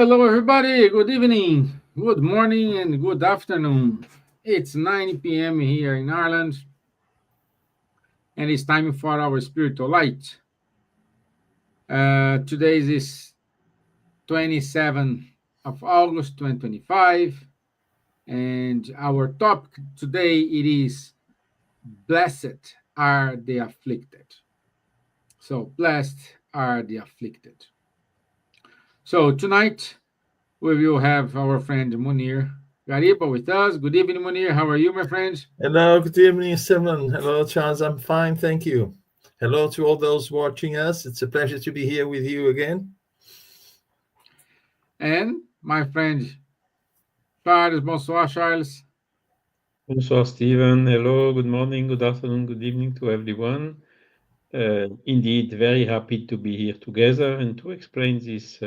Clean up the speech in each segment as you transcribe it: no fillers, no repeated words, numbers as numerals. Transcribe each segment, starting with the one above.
Hello, everybody. Good evening, good morning, and good afternoon. It's 9 p.m. here in Ireland, and it's time for our spiritual light. Today is 27th of August 2025, and our topic today it is blessed are the afflicted. So, blessed are the afflicted. So, tonight we will have our friend Munir Gariba with us. Good evening, Munir. How are you, my friend? Hello, good evening, Stevan. Hello, Charles. I'm fine, thank you. Hello to all those watching us. It's a pleasure to be here with you again. And my friend Charles. Bonsoir, Charles. Bonsoir, Steven. Hello, good morning, good afternoon, good evening to everyone. Indeed, very happy to be here together and to explain this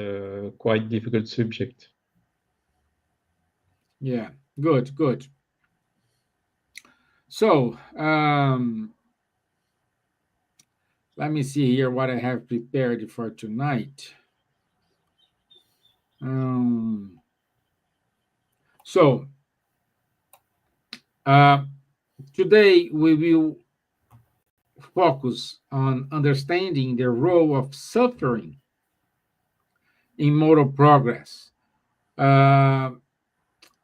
quite difficult subject. Yeah, good. So, let me see here what I have prepared for tonight. So, today we will focus on understanding the role of suffering in moral progress.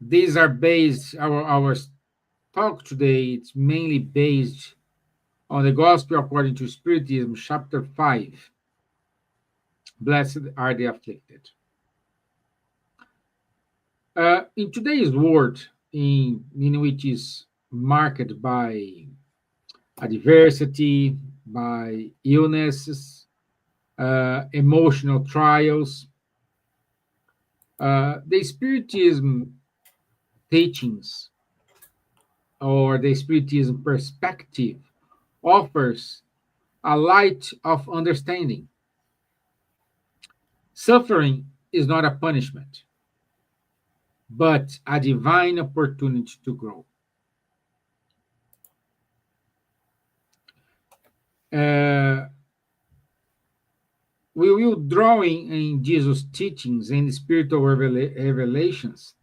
These are based, our talk today, it's mainly based on the Gospel according to Spiritism, chapter 5. Blessed are the afflicted. In today's world, in which is marked by adversity, by illnesses, emotional trials, the Spiritism teachings or the Spiritism perspective offers a light of understanding. Suffering is not a punishment, but a divine opportunity to grow. We will draw in Jesus' teachings and spiritual revelations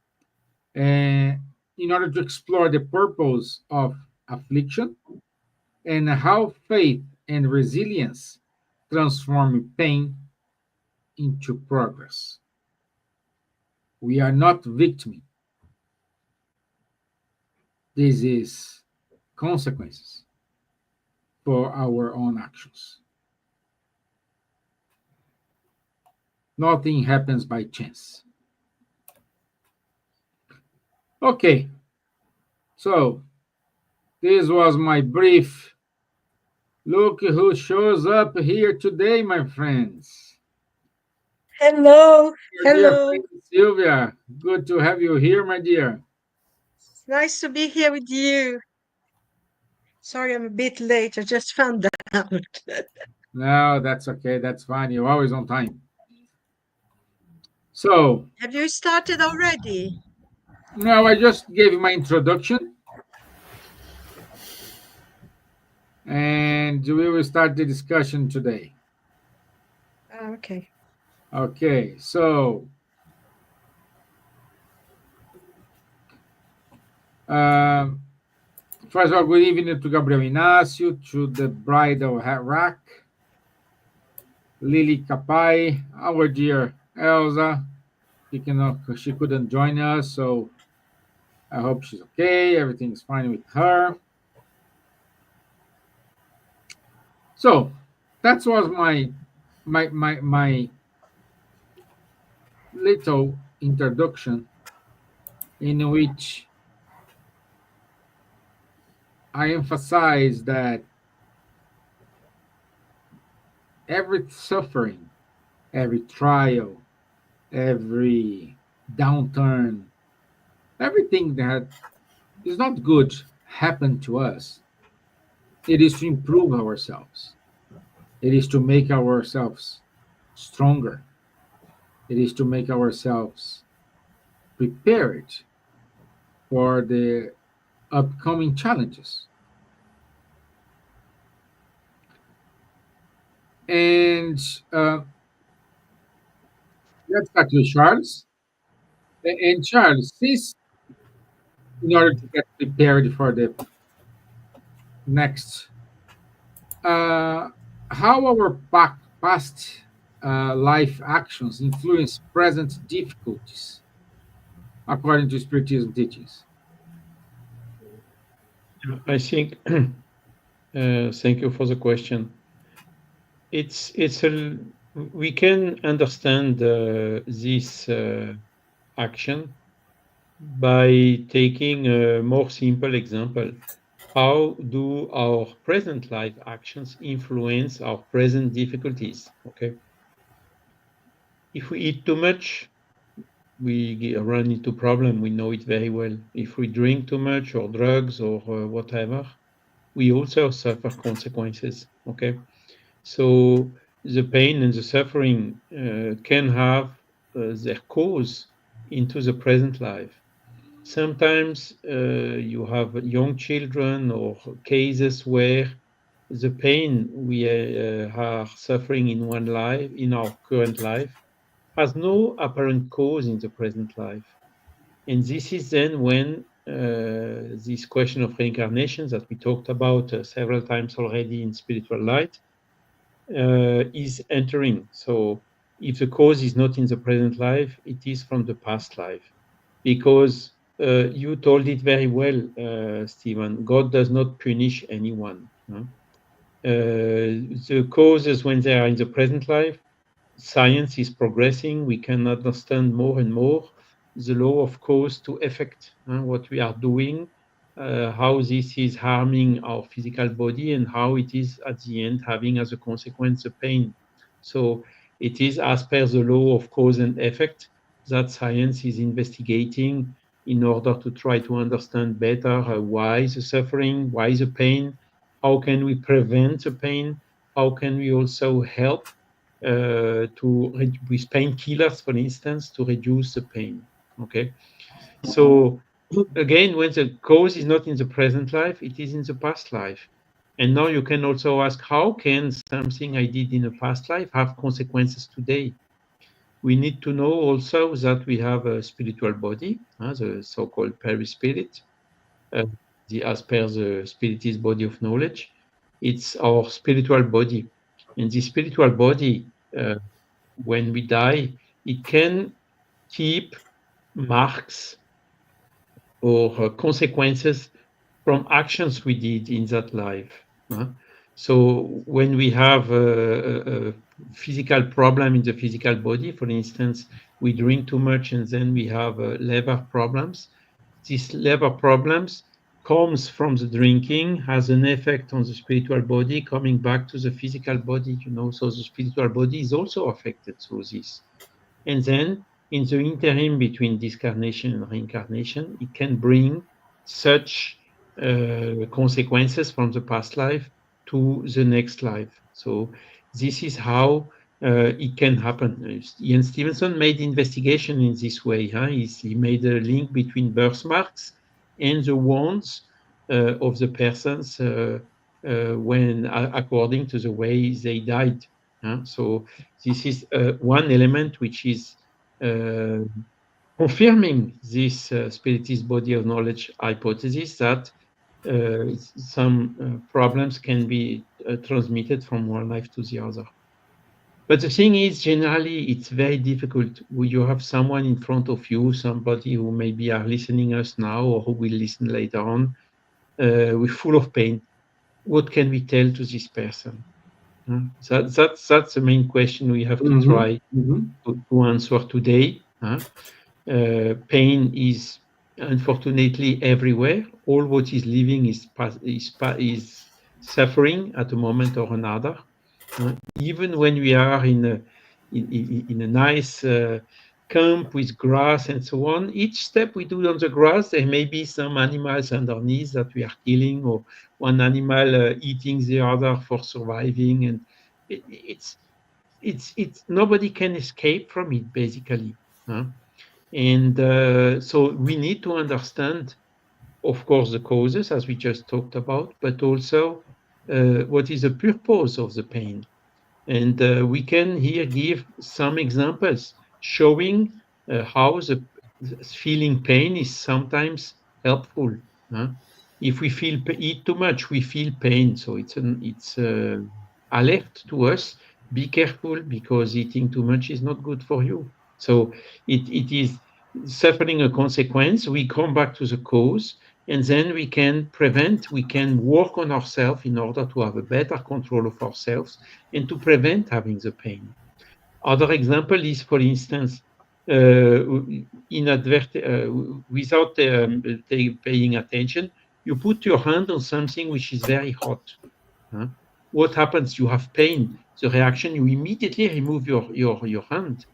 in order to explore the purpose of affliction and how faith and resilience transform pain into progress. We are not victims. This is consequences for our own actions. Nothing happens by chance. Okay, so this was my brief. Look who shows up here today, my friends. Hello, Dear hello. friend Silvia, good to have you here, my dear. It's nice to be here with you. Sorry, I'm a bit late. I just found out. No, that's okay. That's fine. You're always on time. So, Have you started already? now I just gave you my introduction, and we will start the discussion today. Okay. Okay, so first of all, good evening to Gabriel Inácio, to the bridal rack, Lily Capai, our dear Elsa. She couldn't join us, so I hope she's okay. Everything's fine with her. So that was my little introduction in which I emphasize that every suffering, every trial, every downturn, everything that is not good happen to us. It is to improve ourselves. It is to make ourselves stronger. It is to make ourselves prepared for the upcoming challenges. And let's start with Charles. And Charles, since in order to get prepared for the next, uh, how our past life actions influence present difficulties, according to Spiritism teachings? I think, thank you for the question. It's we can understand this action by taking a more simple example. How do our present life actions influence our present difficulties? Okay. If we eat too much, we run into problem. We know it very well. If we drink too much or drugs or whatever, we also suffer consequences. Okay. So the pain and the suffering can have their cause into the present life. Sometimes you have young children or cases where the pain we are suffering in one life, in our current life, has no apparent cause in the present life. And this is then when this question of reincarnation that we talked about several times already in Spiritual Light is entering. So if the cause is not in the present life, it is from the past life. Because you told it very well, Stevan, God does not punish anyone. No? The causes, when they are in the present life, science is progressing. We can understand more and more the law of cause to effect, what we are doing, how this is harming our physical body, and how it is at the end having as a consequence the pain. So it is as per the law of cause and effect that science is investigating in order to try to understand better why the suffering, why the pain, how can we prevent the pain, how can we also help with painkillers, for instance, to reduce the pain. Okay, so again, when the cause is not in the present life, it is in the past life. And now you can also ask, how can something I did in a past life have consequences today? We need to know also that we have a spiritual body, the so-called perispirit, uh, as per the spiritist body of knowledge. It's our spiritual body. And the spiritual body, when we die, it can keep marks or consequences from actions we did in that life. So when we have a physical problem in the physical body, for instance, we drink too much and then we have liver problems. These liver problems comes from the drinking, has an effect on the spiritual body, coming back to the physical body, so the spiritual body is also affected through this. And then in the interim between discarnation and reincarnation, it can bring such consequences from the past life to the next life. So this is how it can happen. Ian Stevenson made investigation in this way. He made a link between birthmarks and the wounds of the persons when, according to the way they died. So this is one element which is uh, confirming this spiritist body of knowledge hypothesis that some problems can be transmitted from one life to the other. But the thing is, generally, it's very difficult. You have someone in front of you, somebody who maybe are listening us now or who will listen later on, with full of pain. What can we tell to this person? That's the main question we have to try to answer today. Pain is unfortunately everywhere. All what is living is suffering at a moment or another. Even when we are in a nice camp with grass and so on, each step we do on the grass, there may be some animals underneath that we are killing, or one animal eating the other for surviving, and it's nobody can escape from it basically. And so we need to understand, of course, the causes as we just talked about, but also what is the purpose of the pain. And we can here give some examples showing how the feeling pain is sometimes helpful. If we eat too much, we feel pain. So it's alert to us. Be careful, because eating too much is not good for you. So it is suffering a consequence. We come back to the cause, and then we can prevent, we can work on ourselves in order to have a better control of ourselves and to prevent having the pain. Other example is, for instance, without paying attention, you put your hand on something which is very hot. What happens? You have pain. The reaction, you immediately remove your hand.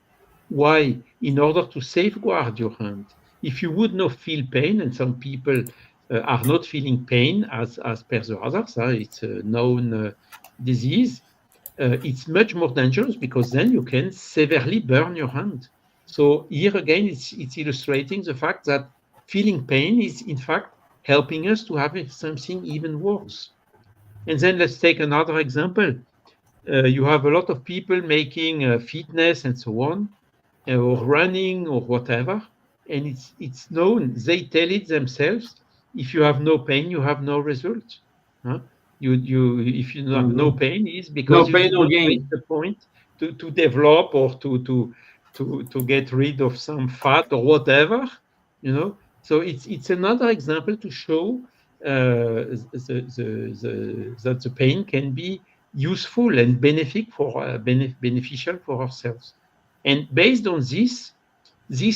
Why? In order to safeguard your hand. If you would not feel pain, and some people are not feeling pain as per the others, it's a known disease, it's much more dangerous, because then you can severely burn your hand. So here again, it's illustrating the fact that feeling pain is in fact helping us to have something even worse. And then let's take another example. You have a lot of people making fitness and so on, or running or whatever, and it's known. They tell it themselves. If you have no pain, you have no result. If you have no pain, is because No you pain, did no not make gain. the point to develop or to get rid of some fat or whatever. So it's another example to show that the pain can be useful and beneficial for ourselves. And based on this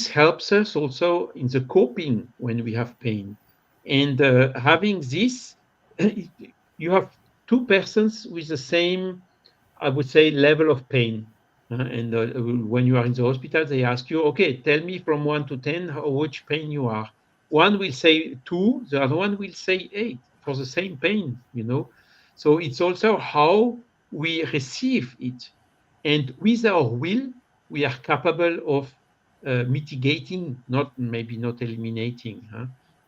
helps us also in the coping when we have pain. And having this, you have two persons with the same, I would say, level of pain. And when you are in the hospital, they ask you, okay, tell me from 1 to 10 which pain you are. One will say 2, the other one will say 8 for the same pain. So it's also how we receive it. And with our will, we are capable of mitigating, maybe not eliminating,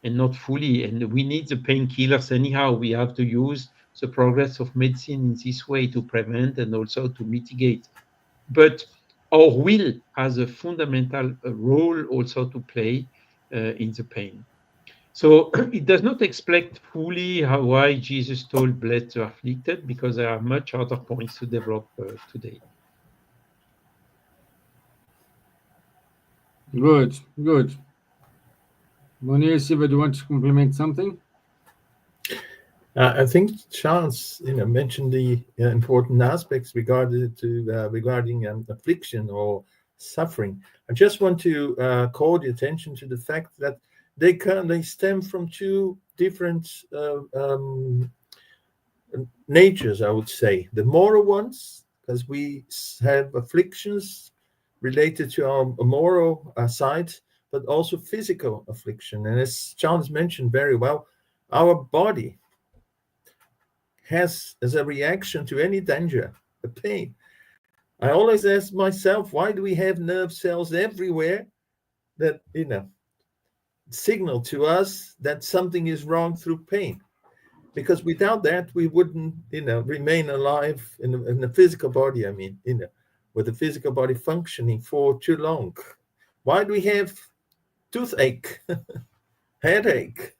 and not fully. And we need the painkillers anyhow. We have to use the progress of medicine in this way to prevent and also to mitigate. But our will has a fundamental role also to play in the pain. So it does not explain fully why Jesus told blessed the afflicted, because there are much other points to develop today. Good, good. Monir, Silvia, do you want to complement something? I think Charles, mentioned the important aspects regarding affliction or suffering. I just want to call the attention to the fact that they stem from two different natures, I would say. The moral ones, because we have afflictions related to our moral side, but also physical affliction. And as Charles mentioned very well, our body has, as a reaction to any danger, a pain. I always ask myself, why do we have nerve cells everywhere that signal to us that something is wrong through pain? Because without that, we wouldn't remain alive in the physical body. I mean, with the physical body functioning for too long. Why do we have toothache, headache?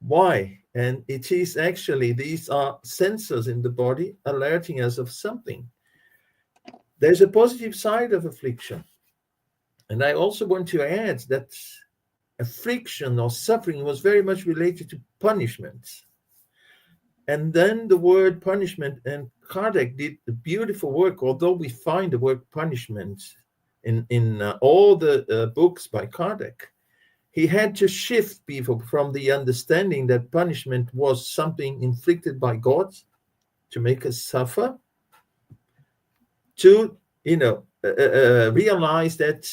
Why? And it is actually, these are sensors in the body alerting us of something. There's a positive side of affliction. And I also want to add that affliction or suffering was very much related to punishment. And then the word punishment, and Kardec did the beautiful work, although we find the word punishment in all the books by Kardec. He had to shift people from the understanding that punishment was something inflicted by God to make us suffer, to realize that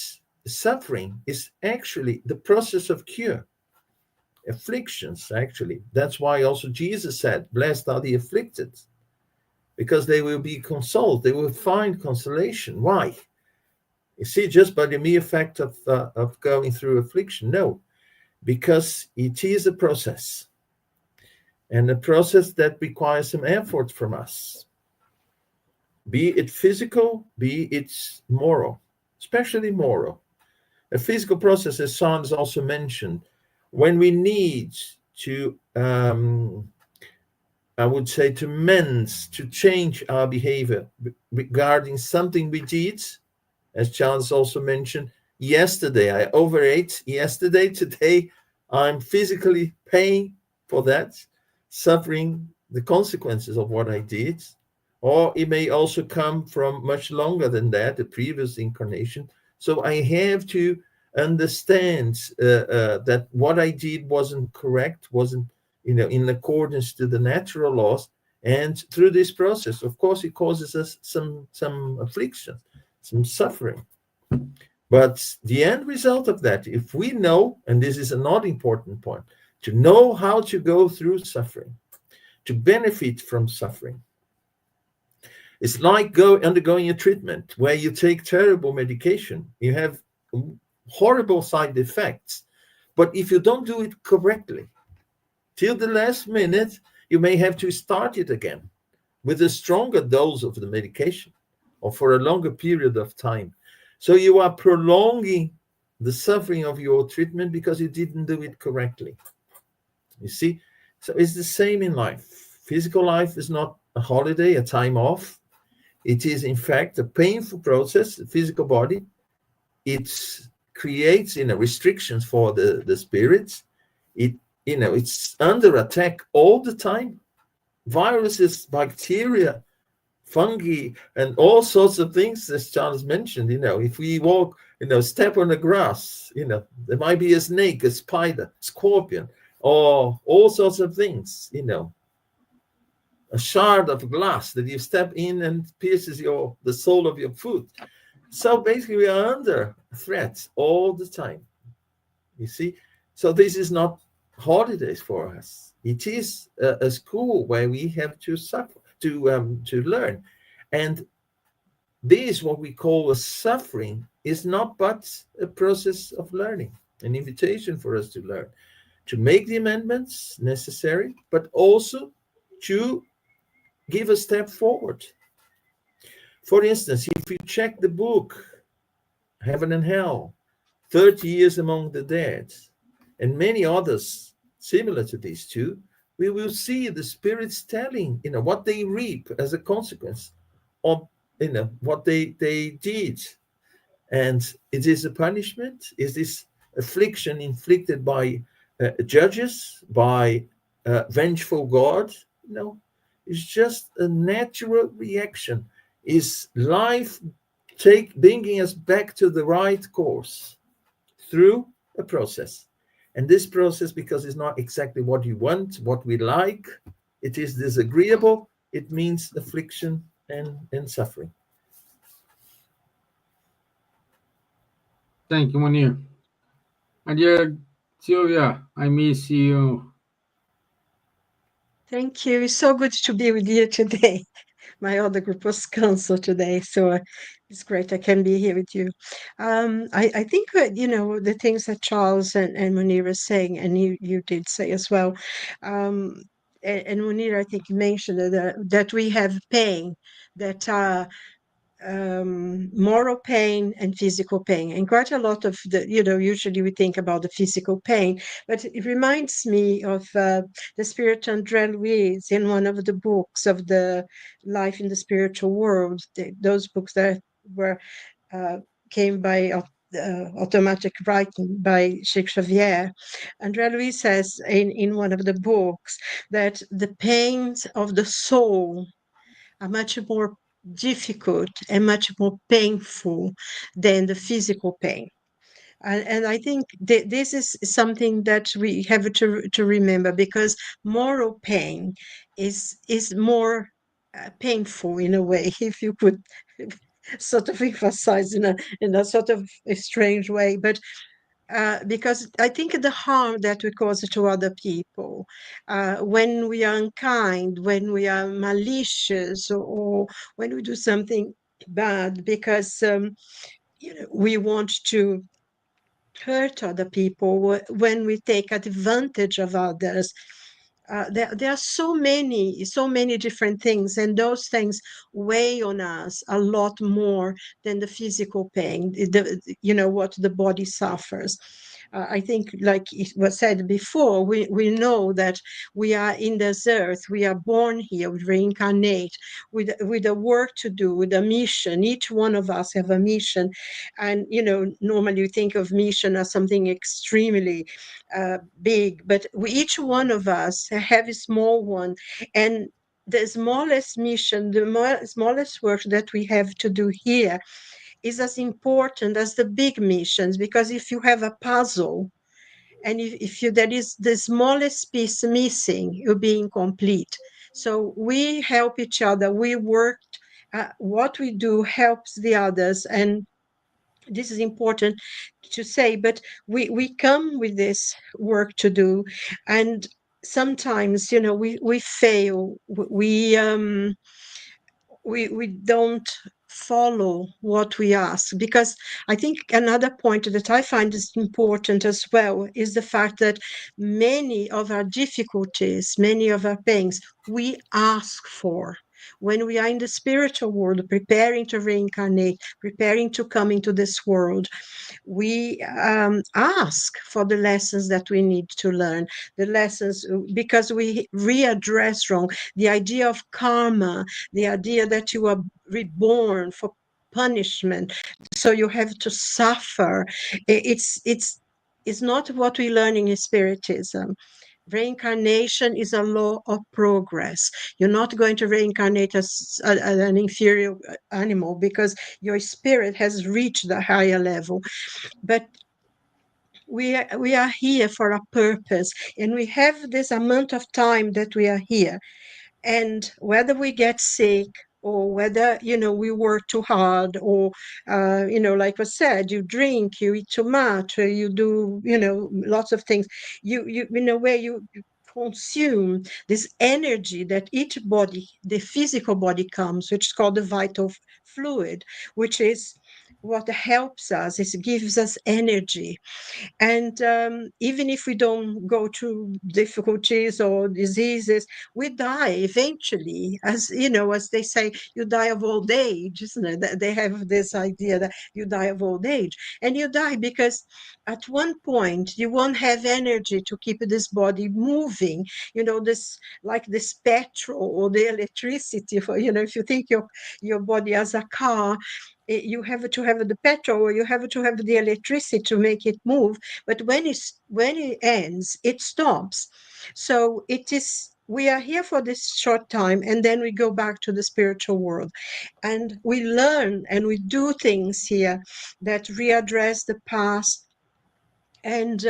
suffering is actually the process of cure. Afflictions, actually. That's why also Jesus said, blessed are the afflicted, because they will be consoled. They will find consolation. Why? You see, just by the mere fact of going through affliction? No, because it is a process, and a process that requires some effort from us, be it physical, be it moral. especially moral. A physical process, as Sans also mentioned, when we need to, I would say, to mend, to change our behavior regarding something we did, as Charles also mentioned, yesterday I overate, yesterday, today I'm physically paying for that, suffering the consequences of what I did. Or it may also come from much longer than that, the previous incarnation. So I have to understand that what I did wasn't correct, wasn't in accordance to the natural laws. And through this process, of course, it causes us some affliction, some suffering. But the end result of that, if we know, and this is another important point, to know how to go through suffering, to benefit from suffering, it's like undergoing a treatment where you take terrible medication. You have horrible side effects. But if you don't do it correctly, till the last minute, you may have to start it again with a stronger dose of the medication or for a longer period of time. So you are prolonging the suffering of your treatment because you didn't do it correctly. You see? So it's the same in life. Physical life is not a holiday, a time off. It is, in fact, a painful process, the physical body. It creates, restrictions for the spirits. It's under attack all the time. Viruses, bacteria, fungi, and all sorts of things, as Charles mentioned. If we walk, step on the grass, there might be a snake, a spider, scorpion, or all sorts of things, a shard of glass that you step in and pierces the sole of your foot. So basically, we are under threat all the time. You see? So this is not holidays for us. It is a school where we have to suffer, to learn. And this, what we call a suffering, is not but a process of learning, an invitation for us to learn, to make the amendments necessary, but also to give a step forward. For instance, if you check the book, Heaven and Hell, 30 Years Among the Dead, and many others similar to these two, we will see the spirits telling, what they reap as a consequence of, what they did. And it is a punishment, is this affliction inflicted by judges, by vengeful God? It's just a natural reaction. Is life bringing us back to the right course through a process? And this process, because it's not exactly what you want, what we like, it is disagreeable, it means affliction and suffering. Thank you, Munir. And dear Silvia, I miss you. Thank you. It's so good to be with you today. My other group was canceled today, so it's great I can be here with you. I think that, the things that Charles and Munir are saying, and you did say as well, and Munir, I think, mentioned that we have pain that moral pain and physical pain, and quite a lot of usually we think about the physical pain, but it reminds me of the spirit André Luiz in one of the books of the Life in the Spiritual World, those books that were came by automatic writing by Chico Xavier. André Luiz says in one of the books that the pains of the soul are much more difficult and much more painful than the physical pain. And I think this is something that we have to remember, because moral pain is more painful in a way, if you could sort of emphasize in a sort of a strange way, but because I think the harm that we cause to other people, when we are unkind, when we are malicious, or when we do something bad because we want to hurt other people, when we take advantage of others, there are so many different things, and those things weigh on us a lot more than the physical pain, what the body suffers. I think, like it was said before, we know that we are in this earth, we are born here, we reincarnate with a work to do, with a mission. Each one of us have a mission, and normally we think of mission as something extremely big, but each one of us have a small one, and the smallest mission, the smallest work that we have to do here is as important as the big missions, because if you have a puzzle and there is the smallest piece missing, you'll be incomplete. So we help each other, we work, what we do helps the others, and this is important to say, but we come with this work to do, and sometimes we fail, we don't follow what we ask, because I think another point that I find is important as well is the fact that many of our difficulties, many of our pains, we ask for when we are in the spiritual world, preparing to reincarnate, preparing to come into this world. We ask for the lessons that we need to learn, the lessons, because we readdress wrong the idea of karma, the idea that you are reborn for punishment, so you have to suffer. It's not what we learn in Spiritism. Reincarnation is a law of progress. You're not going to reincarnate as an inferior animal because your spirit has reached a higher level. But we are here for a purpose, and we have this amount of time that we are here. And whether we get sick, or whether we work too hard, or like I said, you drink, you eat too much, or you do lots of things, you in a way you consume this energy that each body, the physical body, comes, which is called the vital fluid, which is what helps us. It gives us energy. And even if we don't go through difficulties or diseases, we die eventually. As as they say, you die of old age, isn't it? They have this idea that you die of old age. And you die because at one point you won't have energy to keep this body moving. This, like this petrol or the electricity for, if you think your body as a car, you have to have the petrol, or you have to have the electricity to make it move. But when it ends, it stops. So we are here for this short time, and then we go back to the spiritual world, and we learn and we do things here that readdress the past, and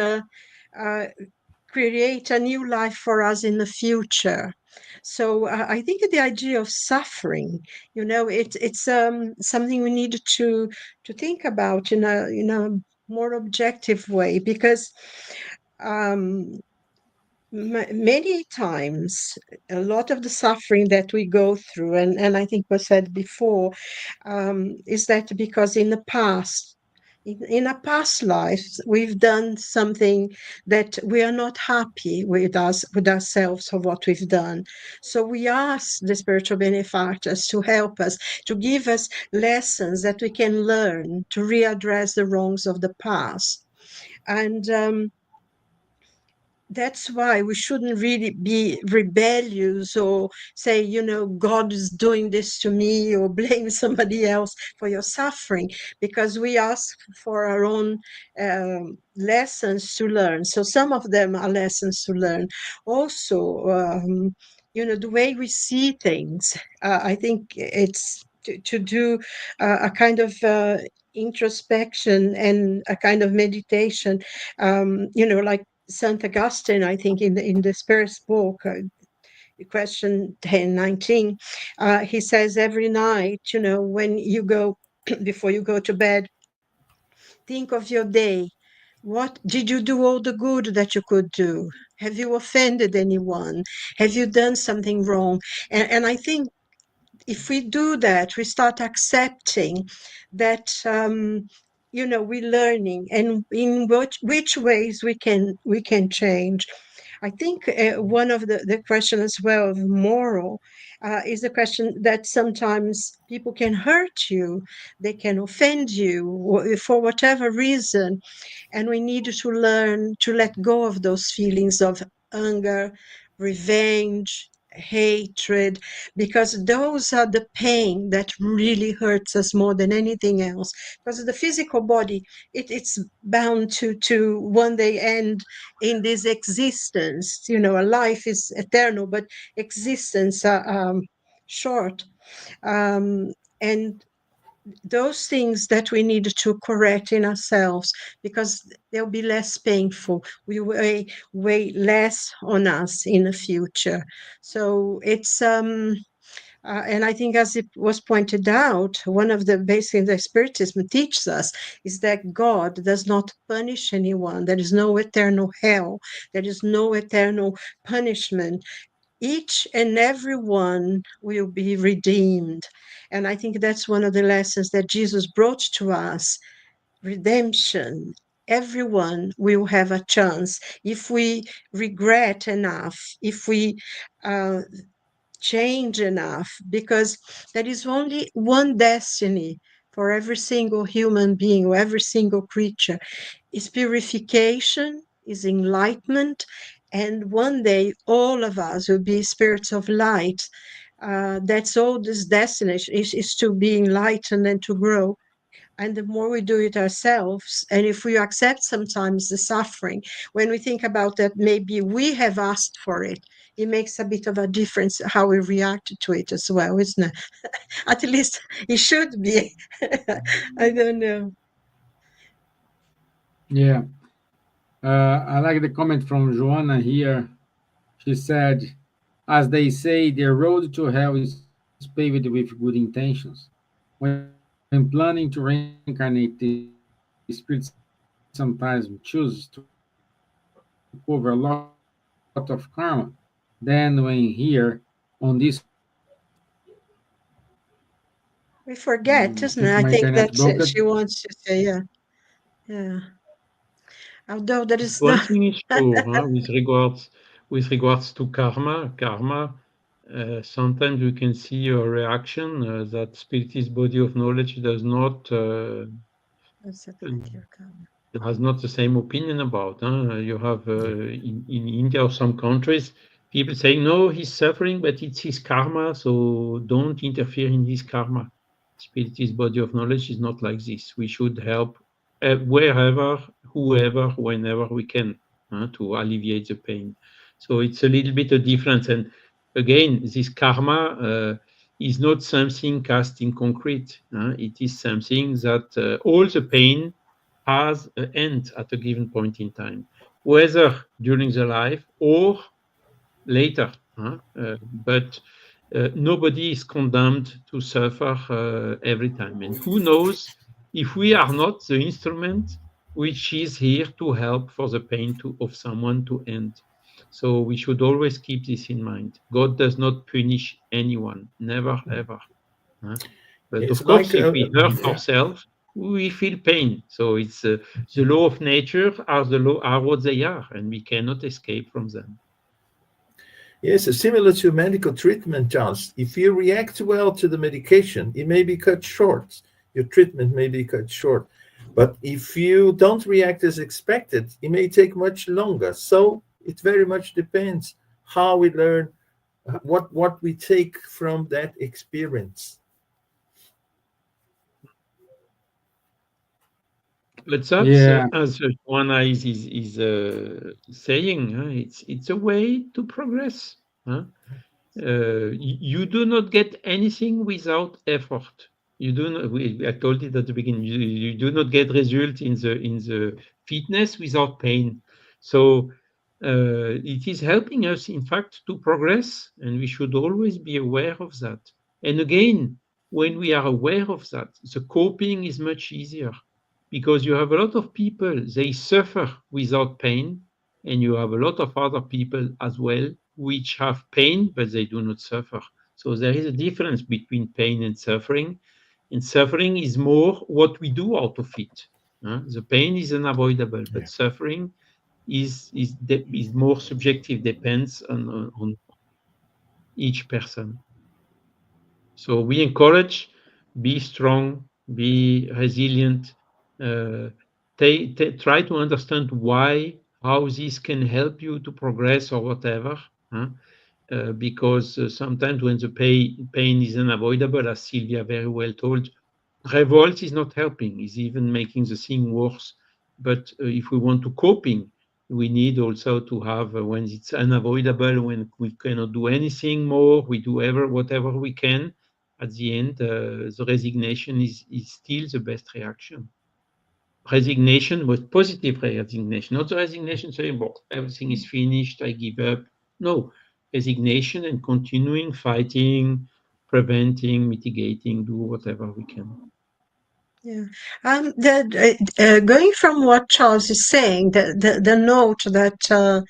create a new life for us in the future. So I think the idea of suffering, it's something we need to think about in a more objective way, because um, many times a lot of the suffering that we go through, and I think was said before, is that because in the past, in a past life, we've done something that we are not happy with ourselves for what we've done. So we ask the spiritual benefactors to help us, to give us lessons that we can learn to readdress the wrongs of the past. And that's why we shouldn't really be rebellious or say, God is doing this to me, or blame somebody else for your suffering, because we ask for our own lessons to learn. So some of them are lessons to learn. Also, the way we see things, I think it's to do a kind of introspection and a kind of meditation, like St. Augustine, I think, in the Spirit's book, question 1019, he says every night, when you go, before you go to bed, think of your day. What did you do all the good that you could do? Have you offended anyone? Have you done something wrong? And I think if we do that, we start accepting that, we're learning, and in which ways we can change. I think one of the question as well of moral is the question that sometimes people can hurt you, they can offend you for whatever reason, and we need to learn to let go of those feelings of anger, revenge, hatred, because those are the pain that really hurts us more than anything else. Because the physical body, it's bound to one day end in this existence. You know, a life is eternal, but existence are short. And those things that we need to correct in ourselves, because they'll be less painful, we weigh less on us in the future. So it's and I think, as it was pointed out, one of the basic things that Spiritism teaches us is that God does not punish anyone. There is no eternal hell. There is no eternal punishment. Each and every one will be redeemed. And I think that's one of the lessons that Jesus brought to us: redemption. Everyone will have a chance if we regret enough, if we uh, change enough, because there is only one destiny for every single human being or every single creature: is purification, is enlightenment, and one day all of us will be spirits of light. That's all this destination is, to be enlightened and to grow. And the more we do it ourselves, and if we accept sometimes the suffering, when we think about that, maybe we have asked for it, it makes a bit of a difference how we react to it as well, isn't it? At least it should be. I don't know. Yeah. I like the comment from Joanna here. She said, as they say, the road to hell is paved with good intentions. When planning to reincarnate, the spirit sometimes chooses to cover a lot of karma. Then, when here on this earth, they make my net broken. We forget, isn't it? I think that's it. She wants to say, yeah, yeah. Although there is no. One thing is true, with regards to karma, sometimes we can see a reaction that spiritist body of knowledge does not Separate your karma. has not the same opinion about. You have in India or some countries, people saying, no, he's suffering, but it's his karma, so don't interfere in his karma. Spiritist body of knowledge is not like this. We should help wherever, whoever, whenever we can to alleviate the pain. So it's a little bit of difference. And again, this karma is not something cast in concrete. It is something that all the pain has an end at a given point in time, whether during the life or later. But nobody is condemned to suffer every time. And who knows if we are not the instrument which is here to help for the pain of someone to end. So we should always keep this in mind. God does not punish anyone, never, ever. But It's of course, like if we hurt yeah. ourselves, we feel pain. So it's the law of nature are what they are, and we cannot escape from them. Yes, it's similar to medical treatment, Charles. If you react well to the medication, it may be cut short. Your treatment may be cut short. But if you don't react as expected, it may take much longer. So it very much depends how we learn, what we take from that experience. But that's as Joanna is saying, it's a way to progress. You do not get anything without effort. You do not. I told it at the beginning. You do not get result in the fitness without pain. So it is helping us, in fact, to progress, and we should always be aware of that. And again, when we are aware of that, the coping is much easier, because you have a lot of people, they suffer without pain, and you have a lot of other people as well which have pain, but they do not suffer. So there is a difference between pain and suffering is more what we do out of it. The pain is unavoidable, but suffering is more subjective, depends on each person. So we encourage, be strong, be resilient, try to understand why, how this can help you to progress or whatever. Because sometimes when the pain is unavoidable, as Silvia very well told, revolt is not helping, is even making the thing worse. But if we want to coping, we need also to have, when it's unavoidable, when we cannot do anything more, we do whatever we can. At the end, the resignation is still the best reaction. Resignation with positive resignation, not the resignation saying, well, everything is finished, I give up. No, resignation and continuing, fighting, preventing, mitigating, do whatever we can. Yeah. Going from what Charles is saying, the note that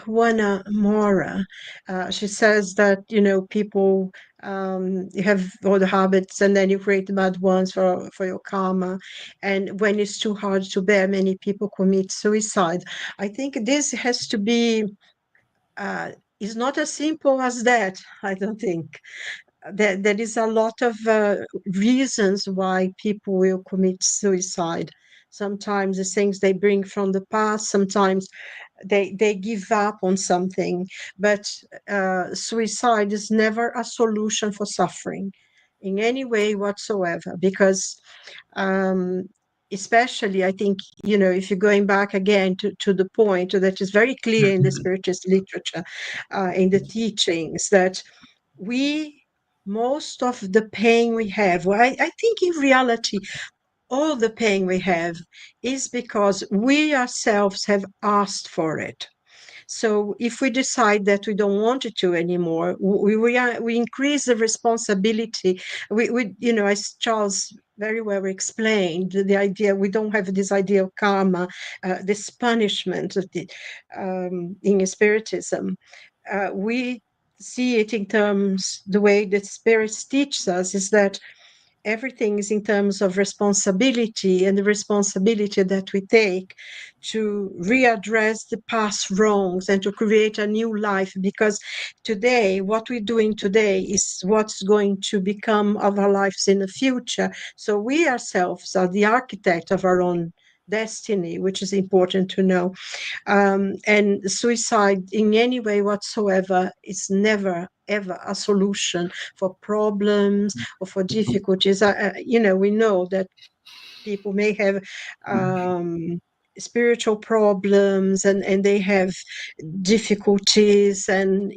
Juana Mora, she says that, people, you have all the habits and then you create the bad ones for your karma. And when it's too hard to bear, many people commit suicide. I think this has to be, it's not as simple as that, I don't think. There is a lot of reasons why people will commit suicide. Sometimes the things they bring from the past, sometimes they give up on something. But suicide is never a solution for suffering in any way whatsoever, because especially, I think, if you're going back again to the point that is very clear in the spiritist literature, in the teachings, that we most of the pain we have, well, I think in reality all the pain we have is because we ourselves have asked for it. So if we decide that we don't want it to anymore, we increase the responsibility. As Charles very well explained, the idea, we don't have this idea of karma, this punishment of in Spiritism. We see it in terms, the way that spirits teach us is that everything is in terms of responsibility, and the responsibility that we take to readdress the past wrongs and to create a new life, because today, what we're doing today is what's going to become of our lives in the future. So we ourselves are the architect of our own destiny, which is important to know. And suicide in any way whatsoever is never ever a solution for problems or for difficulties. We know that people may have spiritual problems, and they have difficulties, and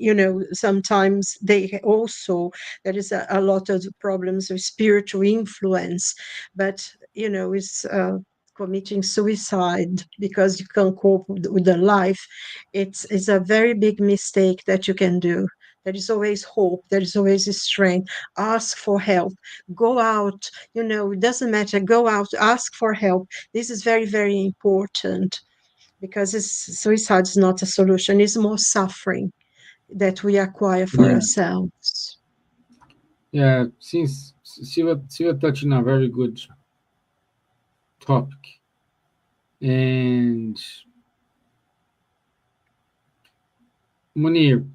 sometimes also there is a lot of problems with spiritual influence, but it's committing suicide because you can't cope with the life. It's a very big mistake that you can do. There is always hope, there is always strength. Ask for help, go out, it doesn't matter, go out, ask for help. This is very, very important, because suicide is not a solution, it's more suffering that we acquire for ourselves. Yeah, since Silvia touching a very good topic, and Munir,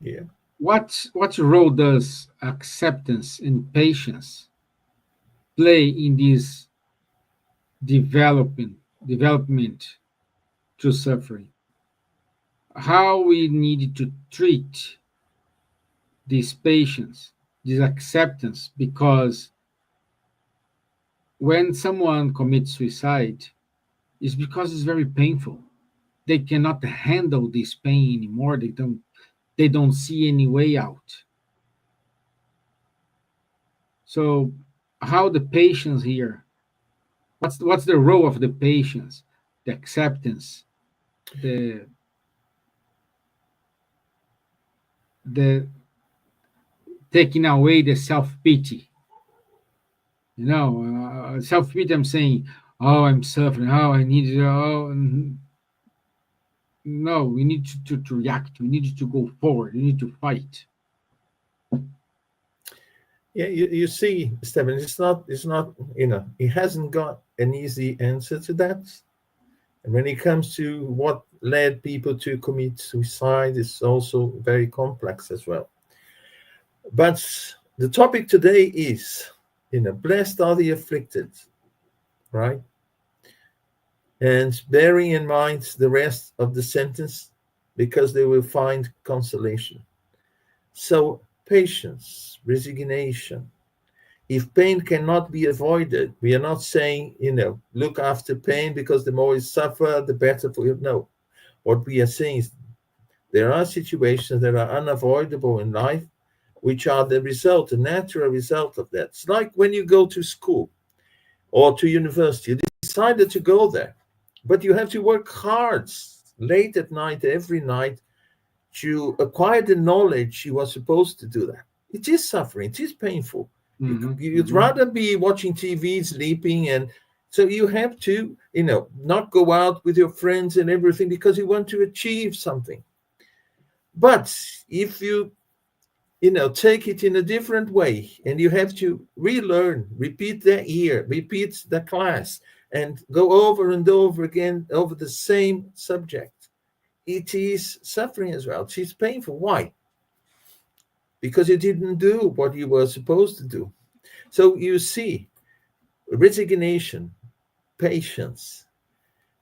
Yeah. what role does acceptance and patience play in this development to suffering? How we need to treat this patience, this acceptance, because when someone commits suicide, it's because it's very painful. They cannot handle this pain anymore. They don't see any way out. So how the patience here, what's the role of the patience, the acceptance, the the taking away the self-pity, self-pity. I'm saying, oh, I'm suffering, oh, I need it, no, we need to react, we need to go forward, we need to fight. Yeah, you see, Stevan, it's not, it hasn't got an easy answer to that. And when it comes to what led people to commit suicide, it's also very complex as well. But the topic today is, blessed are the afflicted, right? And bearing in mind the rest of the sentence, because they will find consolation. So, patience, resignation. If pain cannot be avoided, we are not saying, look after pain because the more you suffer, the better for you. No. What we are saying is there are situations that are unavoidable in life, which are the result, the natural result of that. It's like when you go to school or to university, you decided to go there, but you have to work hard late at night, every night, to acquire the knowledge you are supposed to do that. It is suffering, it is painful. You'd rather be watching TV, sleeping, and so you have to, not go out with your friends and everything because you want to achieve something. But if you, take it in a different way, and you have to relearn, repeat the year, repeat the class, and go over and over again over the same subject, it is suffering as well. It is painful. Why? Because you didn't do what you were supposed to do. So you see, resignation, patience,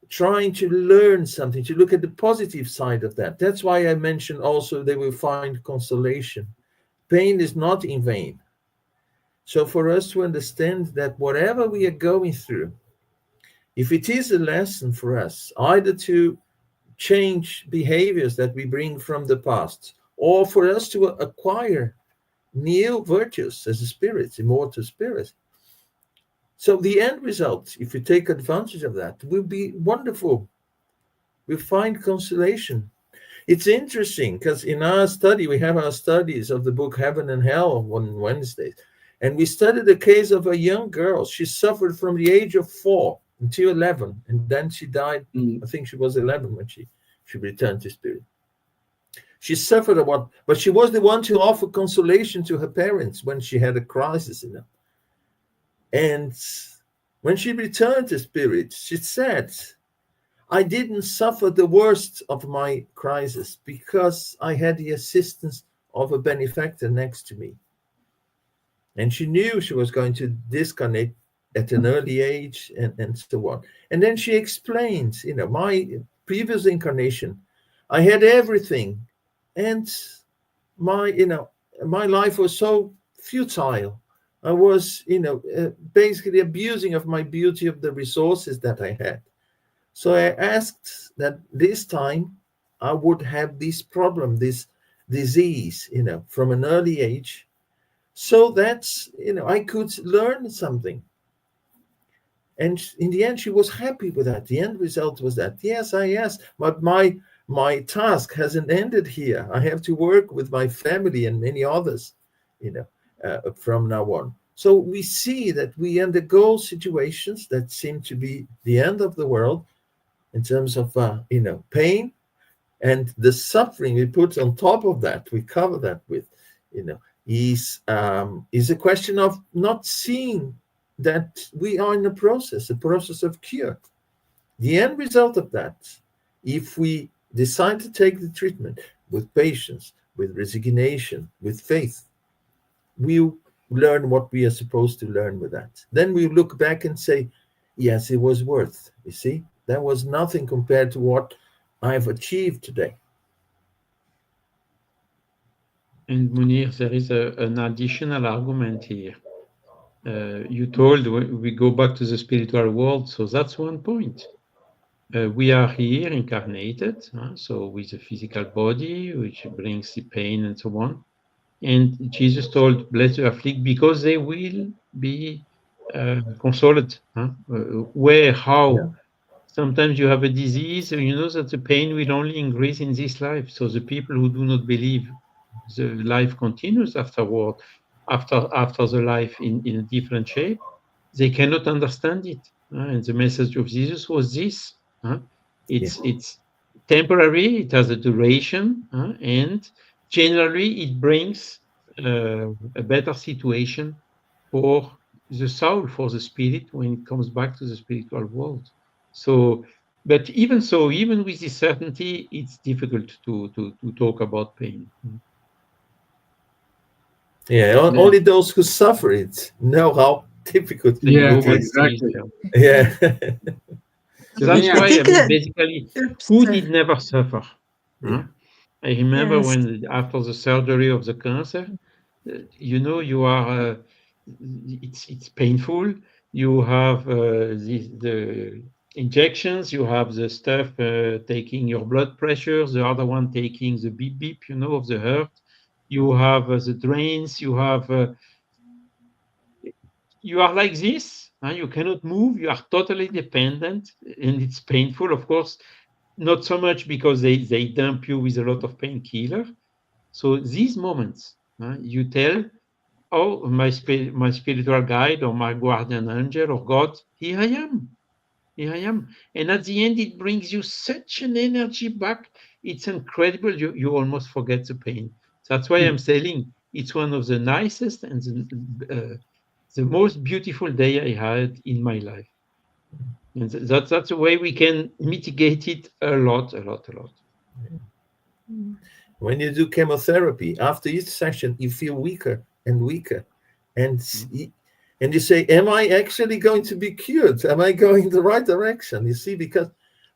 trying to learn something, to look at the positive side of that. That's why I mentioned also they will find consolation. Pain is not in vain. So for us to understand that whatever we are going through, if it is a lesson for us, either to change behaviors that we bring from the past, or for us to acquire new virtues as a spirit, immortal spirit. So the end result, if we take advantage of that, will be wonderful. We find consolation. It's interesting because in our study, we have our studies of the book Heaven and Hell on Wednesdays. And we studied the case of a young girl. She suffered from the age of 4 until 11. And then she died. I think she was 11 when she returned to spirit. She suffered a lot, but she was the one to offer consolation to her parents when she had a crisis in them. And when she returned to spirit, she said, I didn't suffer the worst of my crisis because I had the assistance of a benefactor next to me. And she knew she was going to disconnect at an early age and so on. And then she explains, my previous incarnation, I had everything. And my life was so futile. I was, basically abusing of my beauty, of the resources that I had. So I asked that this time I would have this problem, this disease, from an early age, so that, I could learn something. And in the end, she was happy with that. The end result was that, yes, but my task hasn't ended here. I have to work with my family and many others, from now on. So we see that we undergo situations that seem to be the end of the world in terms of, pain, and the suffering we put on top of that, we cover that with, is a question of not seeing that we are in a process of cure. The end result of that, if we decide to take the treatment with patience, with resignation, with faith, we'll learn what we are supposed to learn with that. Then we look back and say, yes, it was worth. You see, that was nothing compared to what I've achieved today. And Munir, there is an additional argument here. You told we go back to the spiritual world, so that's one point. We are here incarnated, so with a physical body, which brings the pain and so on. And Jesus told, bless the afflicted, because they will be consoled. Where, how? Yeah. Sometimes you have a disease, and you know that the pain will only increase in this life. So the people who do not believe the life continues afterward, after the life in a different shape, they cannot understand it. And the message of Jesus was this. It's temporary, it has a duration, and generally it brings a better situation for the soul for the spirit when it comes back to the spiritual world. So, but even so, even with this certainty, it's difficult to talk about pain. Yeah, only those who suffer it know how difficult They Yes, know what it is. it is. exactly. Yeah. To That's me, I why, I think mean, that, basically, oops, who did never suffer? Yeah. I remember yes. when after the surgery of the cancer, you are it's painful. You have the injections, you have the stuff taking your blood pressure, the other one taking the beep beep, of the heart. You have the drains. You are like this. You cannot move. You are totally dependent, and it's painful, of course. Not so much because they dump you with a lot of painkiller. So these moments, you tell, oh, my spiritual guide or my guardian angel or God, here I am. Here I am. And at the end, it brings you such an energy back. It's incredible. You almost forget the pain. That's why I'm saying it's one of the nicest and the most beautiful day I had in my life. And that's a way we can mitigate it a lot, a lot, a lot. When you do chemotherapy, after each session, you feel weaker and weaker. And and you say, am I actually going to be cured? Am I going in the right direction? You see,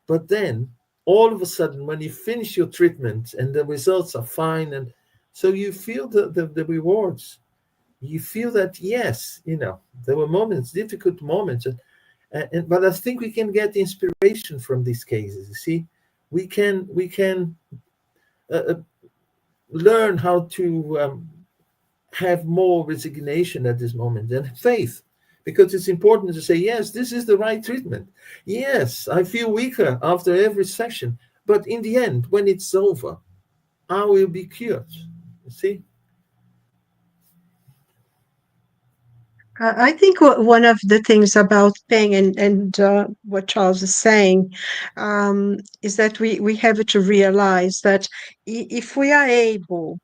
but then all of a sudden, when you finish your treatment and the results are fine, and so you feel the rewards, you feel that, yes, there were moments, difficult moments. But I think we can get inspiration from these cases. You see, we can uh, learn how to have more resignation at this moment and faith, because it's important to say, yes, this is the right treatment. Yes, I feel weaker after every session, but in the end, when it's over, I will be cured. You see? I think one of the things about pain and what Charles is saying is that we have to realize that if we are able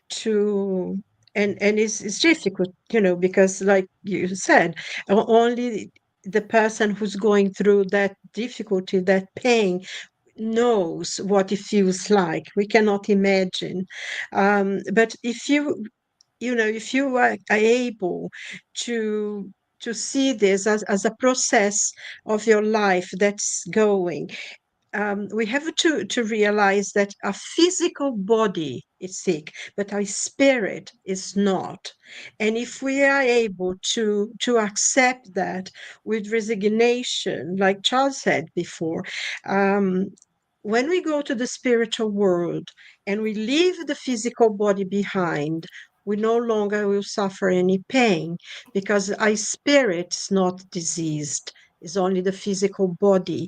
to, and it's difficult, because like you said, only the person who's going through that difficulty, that pain, knows what it feels like. We cannot imagine. But if you are able to see this as a process of your life that's going, we have to realize that a physical body is sick, but our spirit is not. And if we are able to accept that with resignation, like Charles said before, um, when we go to the spiritual world and we leave the physical body behind, we no longer will suffer any pain, because our spirit is not diseased, it's only the physical body.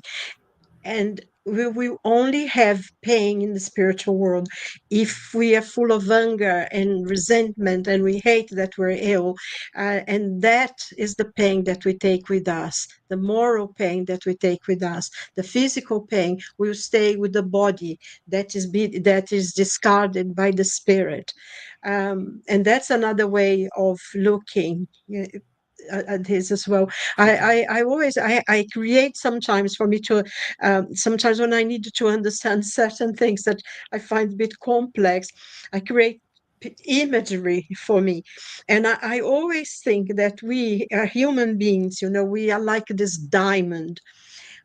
And we will only have pain in the spiritual world if we are full of anger and resentment and we hate that we're ill. And that is the pain that we take with us, the moral pain that we take with us. The physical pain will stay with the body that is discarded by the spirit. And that's another way of looking at this as well. I create sometimes for me to sometimes when I need to understand certain things that I find a bit complex, I create imagery for me. And I always think that we are human beings, we are like this diamond.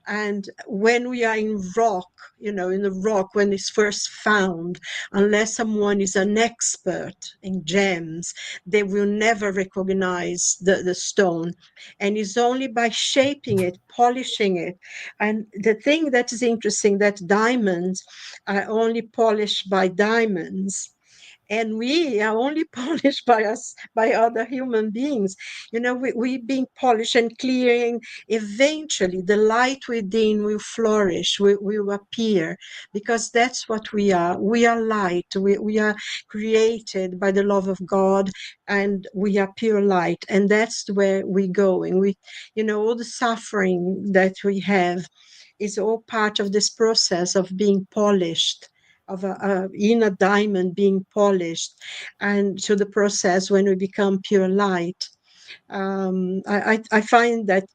And when we are in rock, in the rock, when it's first found, unless someone is an expert in gems, they will never recognize the stone. And it's only by shaping it, polishing it. And the thing that is interesting, that diamonds are only polished by diamonds, and we are only polished by us, by other human beings. We being polished and clearing, eventually the light within will flourish, will appear, because that's what we are light, we are created by the love of God, and we are pure light, and that's where we're going. All the suffering that we have is all part of this process of being polished, of a inner diamond being polished, and to the process when we become pure light. I find that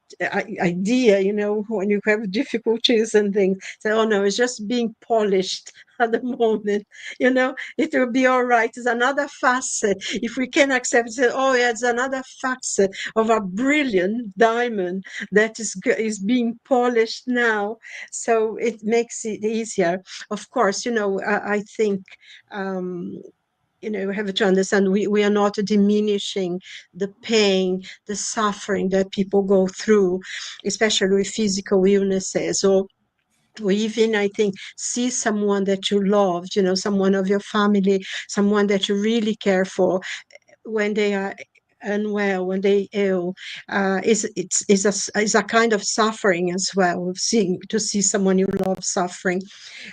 idea, when you have difficulties and things, say, oh no, it's just being polished at the moment, it will be all right. It's another facet. If we can accept it, oh yeah, it's another facet of a brilliant diamond that is being polished now. So it makes it easier. Of course, I think, we have to understand we are not diminishing the pain, the suffering that people go through, especially with physical illnesses, or even, I think, see someone that you loved, someone of your family, someone that you really care for, when they are unwell, when they ill, is a kind of suffering as well, to see someone you love suffering.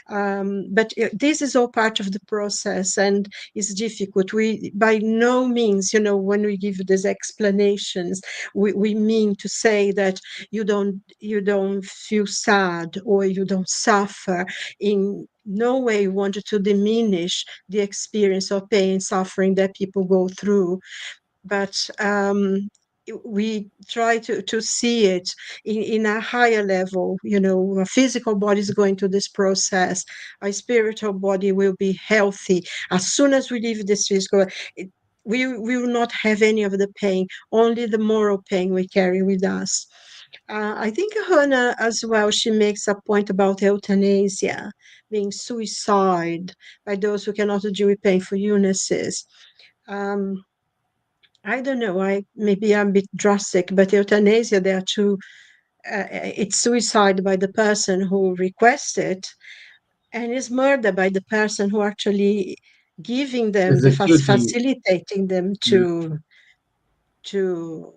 But this is all part of the process, and it's difficult. We, by no means, when we give these explanations, we mean to say that you don't feel sad or you don't suffer. In no way wanted to diminish the experience of pain and suffering that people go through, but we try to see it in a higher level. A physical body is going through this process. Our spiritual body will be healthy. As soon as we leave this physical, we will not have any of the pain, only the moral pain we carry with us. I think Hannah as well, she makes a point about euthanasia, being suicide by those who cannot deal with painful illnesses. I don't know. Maybe I'm a bit drastic, but euthanasia, there are two. It's suicide by the person who requests it, and it's murder by the person who actually giving them Executing. facilitating them Yeah. to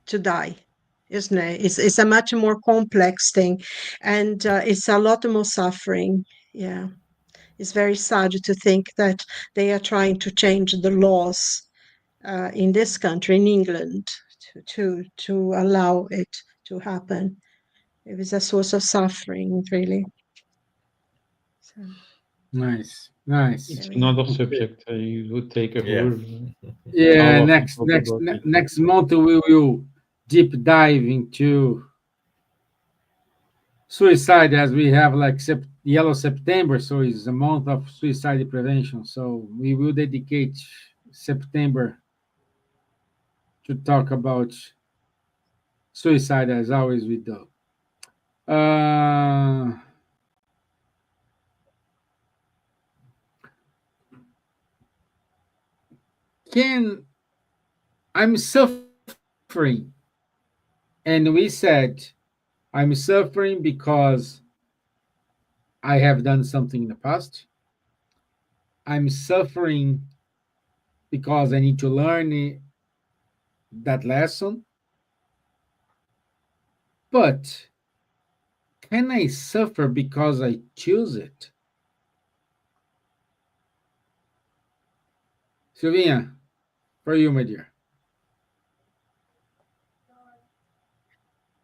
to die, isn't it? It's a much more complex thing, and it's a lot more suffering. Yeah, it's very sad to think that they are trying to change the laws in this country, in England, to allow it to happen. It was a source of suffering, really. So, Nice, nice. It's very, another Okay. subject. You would take a Yeah. whole Yeah, hour to next talk next about ne- it. next month we will deep dive into suicide, as we have like yellow September, so it's a month of suicide prevention. So we will dedicate September to talk about suicide, as always we do. Uh, can I'm suffering, and we said I'm suffering because I have done something in the past. I'm suffering because I need to learn that lesson. But can I suffer because I choose it? Silvia, for you, my dear.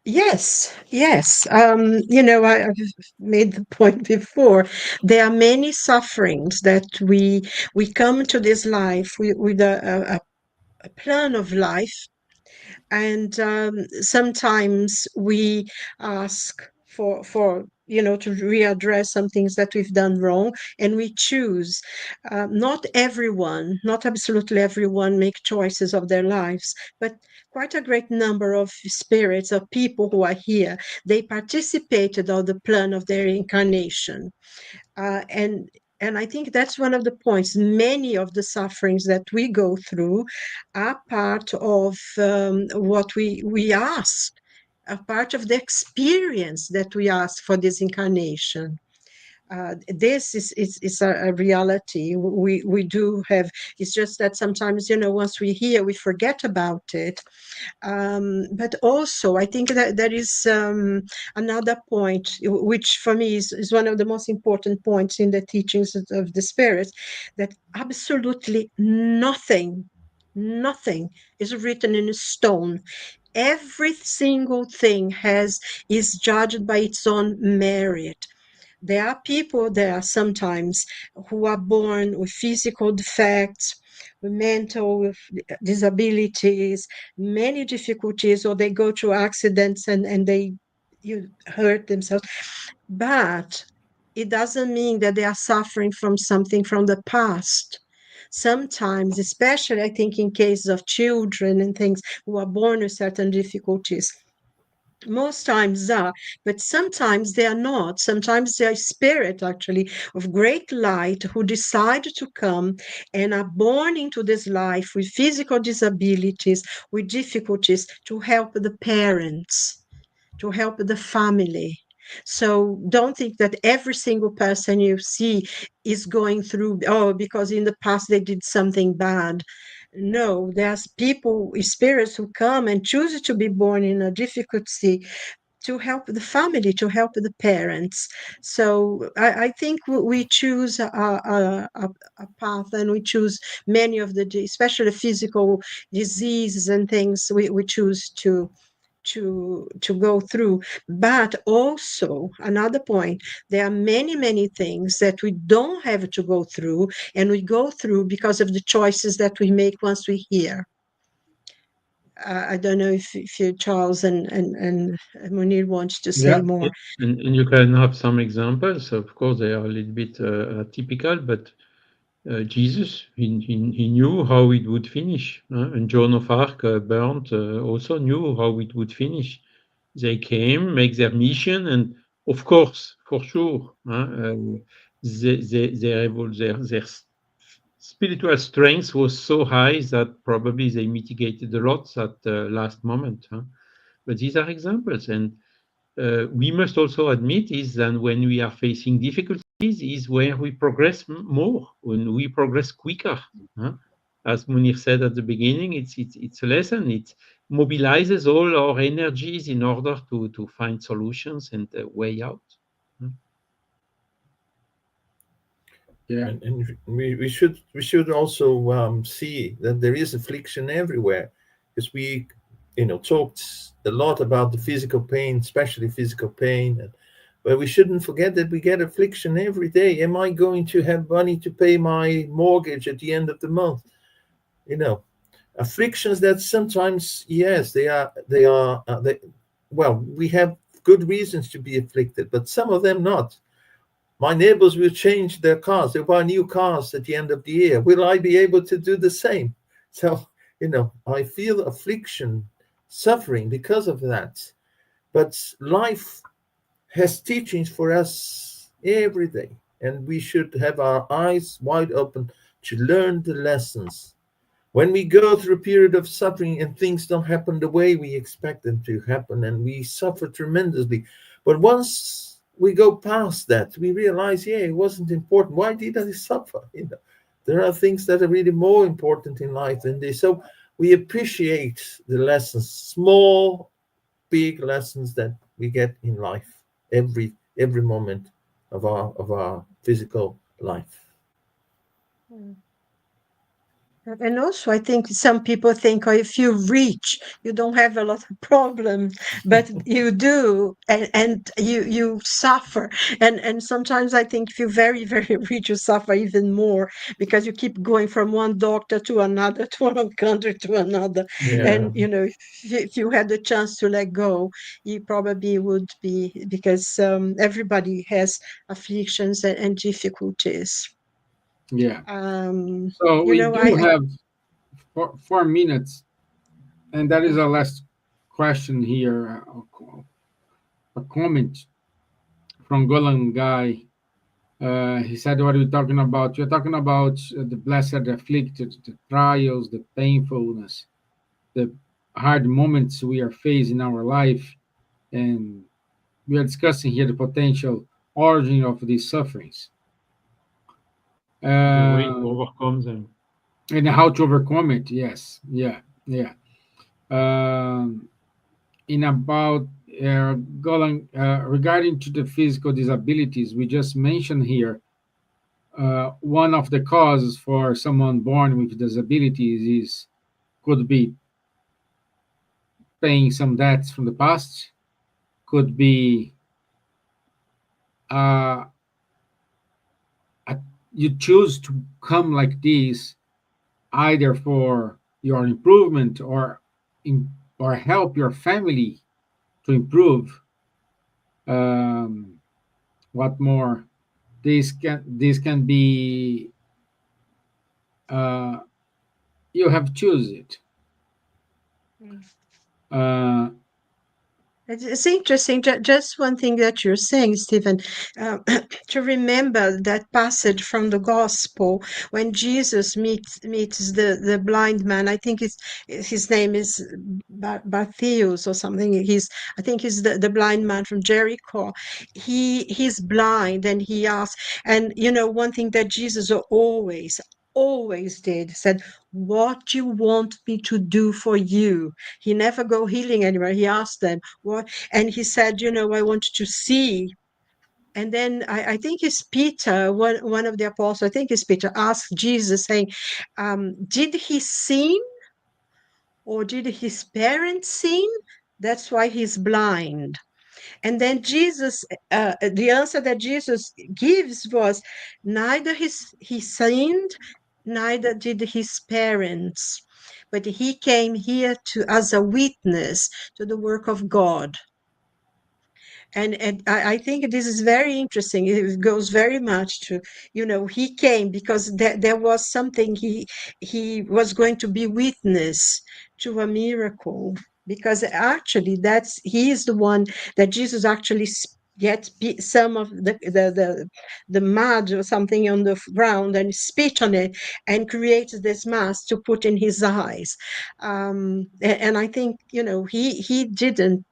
yes, yes. I've made the point before. There are many sufferings that we come to this life with a plan of life. And sometimes we ask for to readdress some things that we've done wrong, and we choose. Not everyone, not absolutely everyone, make choices of their lives, but quite a great number of spirits, of people who are here, they participated on the plan of their incarnation. uh, and and I think that's one of the points. Many of the sufferings that we go through are part of what we ask, a part of the experience that we ask for this incarnation. This is a reality. We do have. It's just that sometimes, once we hear, we forget about it. But also, I think that there is another point, which for me is one of the most important points in the teachings of the Spirit, that absolutely nothing is written in stone. Every single thing is judged by its own merit. There are people there sometimes who are born with physical defects, with mental disabilities, many difficulties, or they go through accidents and they hurt themselves. But it doesn't mean that they are suffering from something from the past. Sometimes, especially I think in cases of children and things who are born with certain difficulties, most times are, but sometimes they are not. Sometimes they are spirit actually of great light who decide to come and are born into this life with physical disabilities, with difficulties to help the parents, to help the family. So don't think that every single person you see is going through, oh, because in the past they did something bad. No, there's people, spirits who come and choose to be born in a difficulty to help the family, to help the parents. So I think we choose a path, and we choose many of the, especially physical diseases and things, we choose to go through. But also another point, there are many things that we don't have to go through, and we go through because of the choices that we make once we hear. I don't know if you, Charles and Munir wants to say Yeah. more. And you can have some examples. Of course, they are a little bit typical, but Jesus, he knew how it would finish. And Joan of Arc burnt also knew how it would finish. They came, make their mission, and of course, for sure, their spiritual strength was so high that probably they mitigated a lot at the last moment. But these are examples, and we must also admit is that when we are facing difficulties is where we progress more, when we progress quicker. As Munir said at the beginning, it's a lesson. It mobilizes all our energies in order to find solutions and a way out. Yeah. And we should also see that there is affliction everywhere, because we talked a lot about the physical pain, especially physical pain, but we shouldn't forget that we get affliction every day. Am I going to have money to pay my mortgage at the end of the month? Afflictions that sometimes, yes, well, we have good reasons to be afflicted, but some of them not. My neighbors will change their cars. They'll buy new cars at the end of the year. Will I be able to do the same? So, I feel affliction, suffering because of that. But life has teachings for us every day, and we should have our eyes wide open to learn the lessons. When we go through a period of suffering and things don't happen the way we expect them to happen, and we suffer tremendously, but once we go past that, we realize, yeah, it wasn't important. Why did I suffer? There are things that are really more important in life than this. So we appreciate the lessons, small, big lessons that we get in life, every moment of our physical life. And also, I think some people think, oh, if you're rich, you don't have a lot of problems, but you do, and you suffer. And sometimes I think if you're very rich, you suffer even more because you keep going from one doctor to another, to one country to another. Yeah. And if you had the chance to let go, you probably would be, because everybody has afflictions and difficulties. Yeah. So we do have 4 minutes, and that is our last question here. A comment from Golan Guy. He said, "What are we talking about? We're talking about the blessed, afflicted, the trials, the painfulness, the hard moments we are facing in our life, and we are discussing here the potential origin of these sufferings, The way to overcome them, and how to overcome it." Yes, yeah. In about Golan, regarding to the physical disabilities we just mentioned here, one of the causes for someone born with disabilities could be paying some debts from the past, could be uh, uh, you choose to come like this either for your improvement or help your family to improve. Um, what more? This can be, uh, you have choose it. Mm. Uh, It's interesting. Just one thing that you're saying, Stephen, uh, to remember that passage from the Gospel when Jesus meets the blind man. I think his name is Bartheus or something. I think he's the blind man from Jericho. He's blind and he asks, and one thing that Jesus always did said, "What do you want me to do for you?" He never go healing anywhere. He asked them what, and he said, "I want to see." And then I think it's Peter, one of the apostles. I think it's Peter asked Jesus, saying, "Did he sin or did his parents sin? That's why he's blind." And then the answer that Jesus gives was, neither he sinned, neither did his parents, but he came here as a witness to the work of God. And I think this is very interesting. It goes very much to, he came because there was something he was going to be witness to a miracle. Because actually, he is the one that Jesus actually gets some of the mud or something on the ground and spit on it and creates this mask to put in his eyes. And I think, he didn't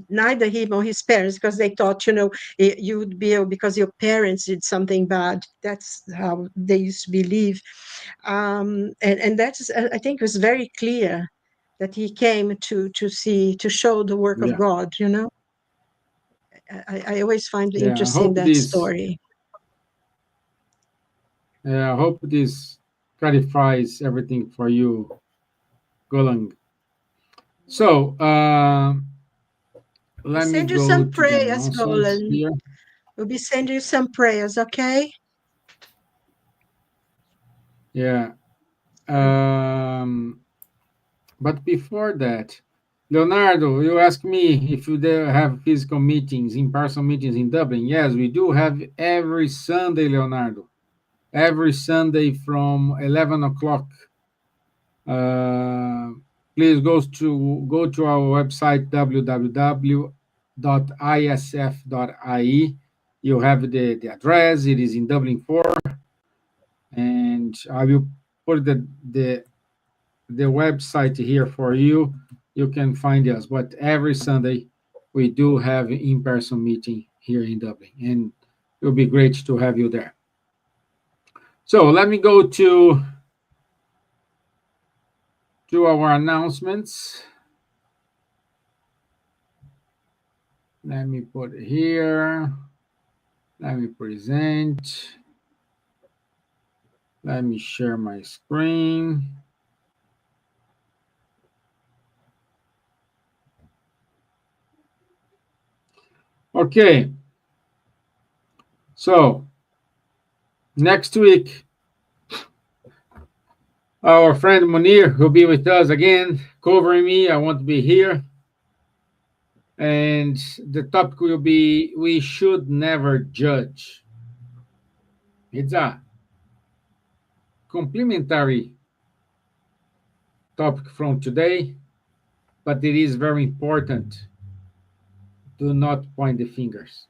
neither him or his parents, because they thought, you would be able because your parents did something bad. That's how they used to believe. And that's, I think, was very clear that he came to show the work of yeah, God. I always find yeah. interesting that story. I hope this clarifies everything for you, Golang. So We let me send you go some to the prayers, announcements Golan. here. We'll be sending you some prayers, okay? Yeah. Mm. But before that, Leonardo, you asked me if you have physical meetings, in-person meetings in Dublin. Yes, we do have every Sunday, Leonardo. Every Sunday from 11 o'clock. Uh, please go to our website www.isf.ie. You have the address. It is in Dublin 4, and I will put the website here for you. You can find us. But every Sunday, we do have an in-person meeting here in Dublin, and it will be great to have you there. So let me go to our announcements. Let me put it here. Let me present. Let me share my screen. Okay. So next week, our friend Munir will be with us again, covering me. I want to be here. And the topic will be we should never judge. It's a complementary topic from today, but it is very important. Do not point the fingers.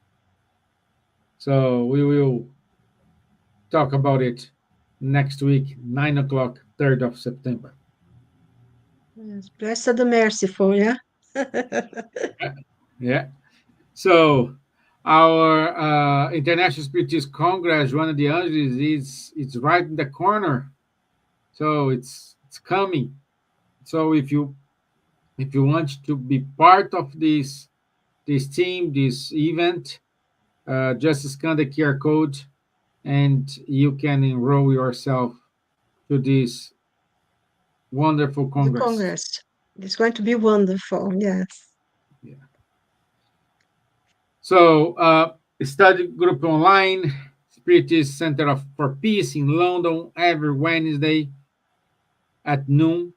So we will talk about it next week, 9 o'clock, 3rd of September. Yes, blessed the merciful, yeah? Yeah. So our International Spiritist Congress, one of the Angeles, is it's right in the corner. So it's coming. So if you want to be part of this team, this event, just scan the QR code and you can enroll yourself to this wonderful The congress. Congress. It's going to be wonderful, yes. Yeah. So Study group online, Spiritist Center for Peace in London every Wednesday at noon.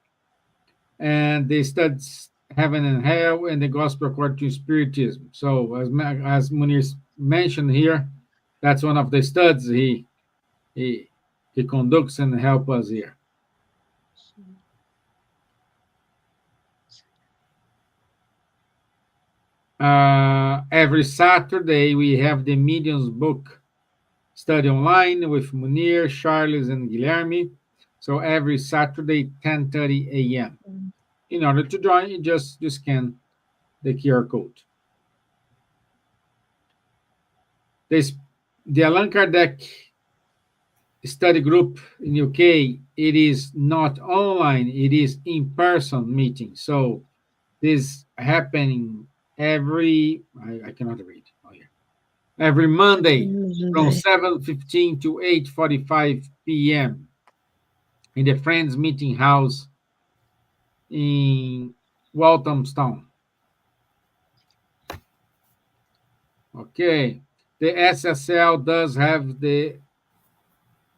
And they study heaven and hell and the gospel according to Spiritism. So as Munir mentioned here, that's one of the studies he he conducts and help us here. Every Saturday we have the Mediums book study online with Munir, Charles, and Guilherme. So every Saturday, 10:30 a.m. In order to join, you just scan the QR code. The Allan Kardec study group in UK, it is not online, it is in-person meeting. So this happening I cannot read. Oh, yeah. Every Monday from 7:15 to 8:45 p.m. in the Friends Meeting House in Walthamstow. Okay. The SSL does have the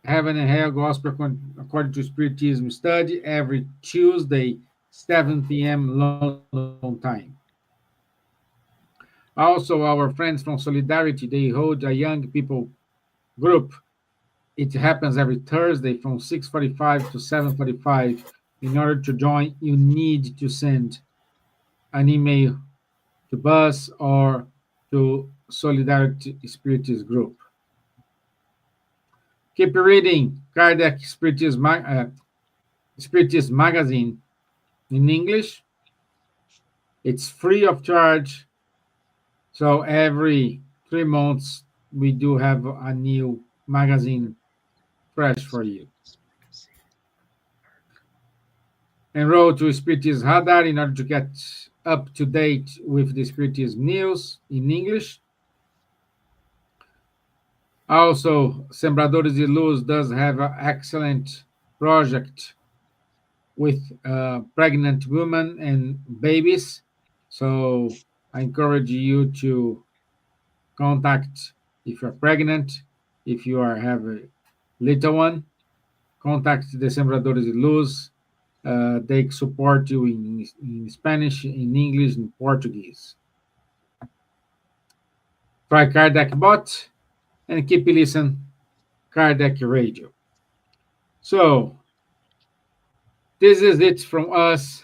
Heaven and Hell Gospel according to Spiritism study every Tuesday, 7 p.m. London time. Also, our friends from Solidarity, they hold a young people group. It happens every Thursday from 6:45 to 7:45. In order to join, you need to send an email to Buzz or to Solidarity Spiritist Group. Keep reading Kardec Spiritist Magazine in English. It's free of charge. So every 3 months, we do have a new magazine fresh for you. Enroll to Spiritism Radar in order to get up to date with the Spiritism news in English. Also, Sembradores de Luz does have an excellent project with pregnant women and babies. So I encourage you to contact if you're pregnant, if you have a little one, contact the Sembradores de Luz. They support you in Spanish, in English, and Portuguese. Try Kardec Bot and keep listening Kardec Radio. So this is it from us.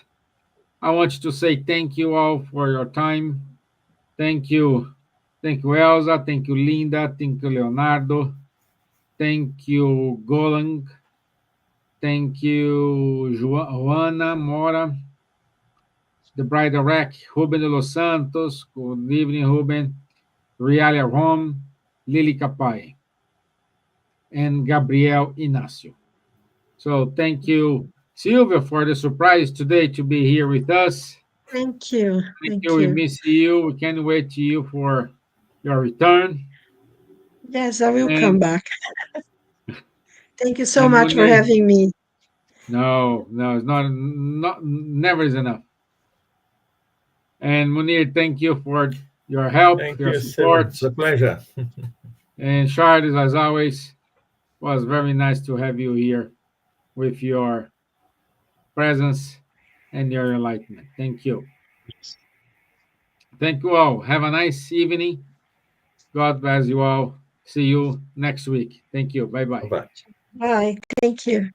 I want to say thank you all for your time. Thank you. Thank you, Elsa. Thank you, Linda. Thank you, Leonardo. Thank you, Golang. Thank you, Joana Mora. The Bride of Rack, Ruben de los Santos. Good evening, Ruben. Rialia Rom, Lily Capai, and Gabriel Inácio. So thank you, Silvia, for the surprise today to be here with us. Thank you. Thank you. We miss you. We can't wait to you for your return. Yes, I will come back. Thank you so much for Munir, having me. No, it's not never is enough. And Munir, thank you for your help, Thank your you, support. It's a pleasure. And Charles, as always, was very nice to have you here with your presence and your enlightenment. Thank you. Thank you all. Have a nice evening. God bless you all. See you next week. Thank you. Bye-bye. Bye-bye. Bye. Thank you.